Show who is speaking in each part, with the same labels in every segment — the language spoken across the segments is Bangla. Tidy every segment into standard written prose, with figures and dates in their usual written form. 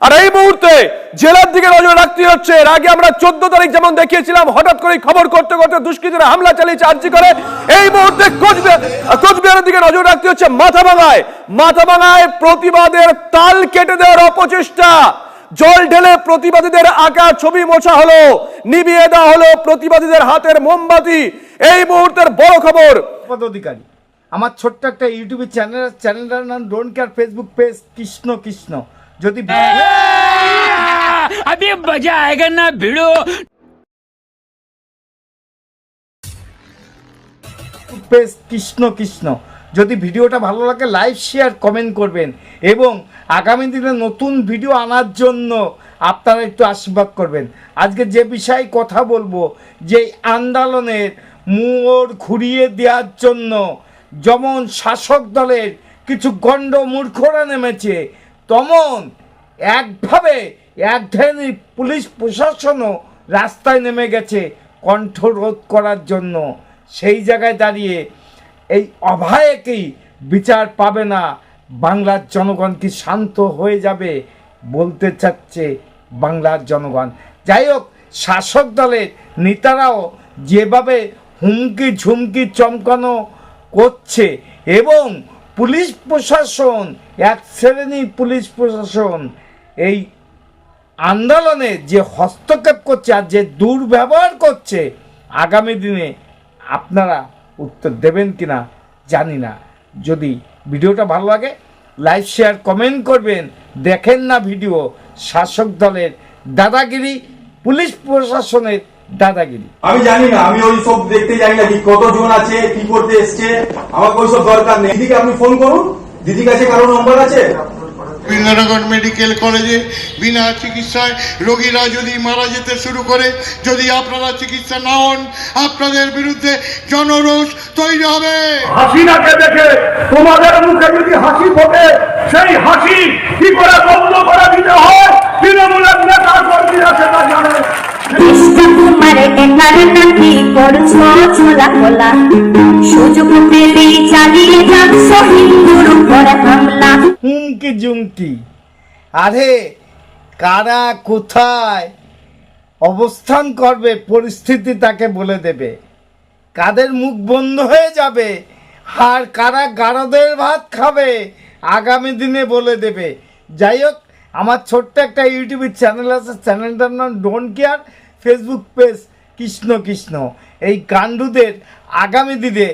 Speaker 1: আর এই মুহূর্তে জেলার দিকে নজর রাখতে হচ্ছে। এর আগে আমরা 14 তারিখ যেমন দেখিয়েছিলাম, হঠাৎ করে খবর করতে করতে দুষ্কৃতীরা হামলা চালিয়েছে আরজি করে। এই মুহূর্তে কোচবিহারের দিকে নজর রাখতে হচ্ছে মাথাভাঙায় প্রতিবাদের তাল কেটে দেওয়ার অপচেষ্টা। জল ঢেলে প্রতিবাদীদের আঁকা ছবি মোছা হলো, নিভিয়ে দেওয়া হলো প্রতিবাদীদের হাতের মোমবাতি। এই মুহূর্তের বড় খবর।
Speaker 2: অধিকারী আমার ছোট্ট একটা ইউটিউব চ্যানেলটার নাম don't care, Facebook page Krishna Krishna. যদি
Speaker 3: अभी मजा आएगा ना भिड़ो।
Speaker 2: পেজ কৃষ্ণ কৃষ্ণ। যদি ভিডিওটা ভালো লাগে লাইক শেয়ার কমেন্ট করবেন এবং আগামী দিনে নতুন ভিডিও আনার জন্য আপনারা একটু আশীর্বাদ করবেন। আজকে যে বিষয়ে কথা বলবো, যে আন্দোলনের মোড় ঘুরিয়ে দেওয়ার জন্য যেমন শাসক দলের কিছু গণ্ড মূর্খরা নেমেছে, তেমন একভাবে এক ধরনের পুলিশ প্রশাসনও রাস্তায় নেমে গেছে কণ্ঠরোধ করার জন্য। সেই জায়গায় দাঁড়িয়ে এই অভয়কেই বিচার পাবে না, বাংলার জনগণ কি শান্ত হয়ে যাবে বলতে চাচ্ছে বাংলার জনগণ। যাই হোক, শাসক দলের নেতারাও যেভাবে হুমকি ঝুমকি চমকানো করছে এবং পুলিশ প্রশাসন, এক শ্রেণীর পুলিশ প্রশাসন এই আন্দোলনে যে হস্তক্ষেপ করছে আর যে দুর্ব্যবহার করছে, আগামী দিনে আপনারা উত্তর দেবেন কিনা জানি না। যদি ভিডিওটা ভালো লাগে লাইক শেয়ার কমেন্ট করবেন। দেখেন না ভিডিও, শাসক দলের দাদাগিরি, পুলিশ প্রশাসনের দাদাগিরি।
Speaker 4: আমি জানি না, আমি ওই সব দেখতে জানি না কি কতজন আছে, কি করতে এসছে, আমাকে ওই সব দরকার নেই। দিদিকে আপনি ফোন করুন, দিদির কাছে কারো নম্বর আছে?
Speaker 5: বীরনগর মেডিকেল কলেজে বিনা চিকিৎসায় রোগীরা যদি মারা যেতে শুরু করে, যদি আপনারা চিকিৎসা না হন, আপনাদের বিরুদ্ধে জনরোষ তৈরি হবে।
Speaker 6: হাসিনাকে দেখে তোমাদের মুখে যদি হাসি ফোটে, সেই হাসি কি করে বন্ধ করে দিতে হয় তৃণমূলের নেতা কর্মীরা সেটা জানে।
Speaker 2: হুমকি জুমকি, আরে কারা কোথায় অবস্থান করবে পরিস্থিতি তাকে বলে দেবে, কাদের মুখ বন্ধ হয়ে যাবে আর কারা গারদের ভাত খাবে আগামী দিনে বলে দেবে। যাই হোক, আমার ছোট্ট একটা ইউটিউবের চ্যানেল আছে, চ্যানেলটার নাম don't care, Facebook page Krishna Krishna. এই গান্ডুদের আগামী দিনে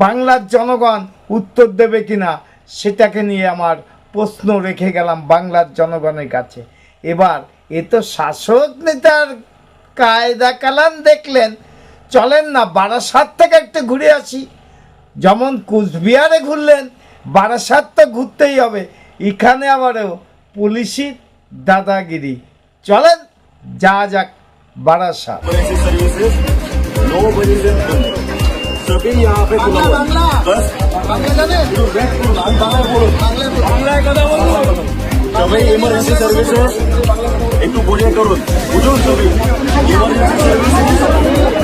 Speaker 2: বাংলার জনগণ উত্তর দেবে কিনা সেটাকে নিয়ে আমার প্রশ্ন রেখে গেলাম বাংলার জনগণের কাছে। এবার এ তো শাসক নেতার কায়দা কালান দেখলেন, চলেন না বারাসাত থেকে একটু ঘুরে আসি। যেমন কুচবিহারে ঘুরলেন, বারাসাত তো ঘুরতেই হবে, এখানে আবারও পুলিশের দাদাগিরি। চলেন যা যাক বারাসাত।
Speaker 4: सभी यहाँ पे बस सभी इमरजेंसी सर्विसेस একটু বোঝে করুন, বুঝুন সবই ইমার্জেন্সি সার্ভিসেস।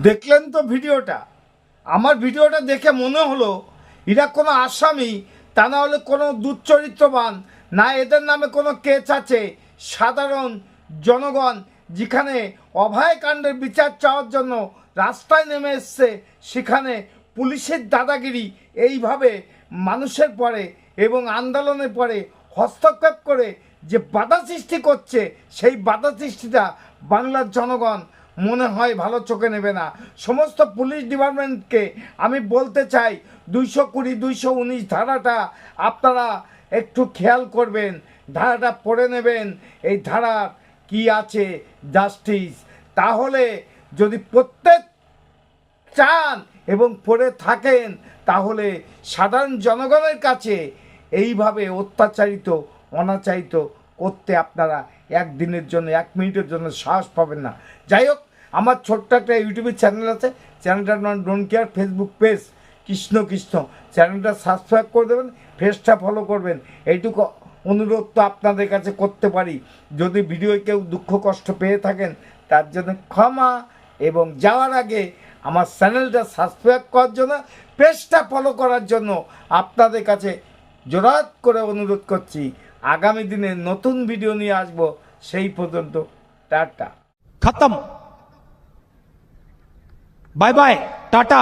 Speaker 2: দেখলেন তো ভিডিওটা? আমার ভিডিওটা দেখে মনে হলো এরা কোনো আসামি, তা না হলে কোনো দুশ্চরিত্রবান, না এদের নামে কোনো কেস আছে। সাধারণ জনগণ যেখানে অভয়কাণ্ডের বিচার চাওয়ার জন্য রাস্তায় নেমে এসছে, সেখানে পুলিশের দাদাগিরি এইভাবে মানুষের পরে এবং আন্দোলনের পরে হস্তক্ষেপ করে যে বাধা সৃষ্টি করছে, সেই বাধা সৃষ্টিটা বাংলার জনগণ মনে হয় ভালো চোখে নেবে না। সমস্ত পুলিশ ডিপার্টমেন্টকে আমি বলতে চাই, 220, 219 ধারাটা আপনারা একটু খেয়াল করবেন, ধারাটা পড়ে নেবেন। এই ধারার কি আছে জাস্টিস, তাহলে যদি প্রত্যেক চান এবং পড়ে থাকেন, তাহলে সাধারণ জনগণের কাছে এইভাবে অত্যাচারিত অনাচারিত করতে আপনারা একদিনের জন্য 1 মিনিটের জন্য সাহস পাবেন না। যাই হোক, আমার ছোট্ট একটা ইউটিউবের চ্যানেল আছে, চ্যানেলটার নাম don't care, Facebook page Krishna Krishna, চ্যানেলটা সাবস্ক্রাইব করে দেবেন, পেজটা ফলো করবেন, এইটুকু অনুরোধ তো আপনাদের কাছে করতে পারি। যদি ভিডিও কেউ দুঃখ কষ্ট পেয়ে থাকেন তার জন্য ক্ষমা, এবং যাওয়ার আগে আমার চ্যানেলটা সাবস্ক্রাইব করার জন্য, পেজটা ফলো করার জন্য আপনাদের কাছে জোরাত করে অনুরোধ করছি। আগামী দিনে নতুন ভিডিও নিয়ে আসবো, সেই পর্যন্ত টাটা।
Speaker 7: खत्म। Bye bye Tata.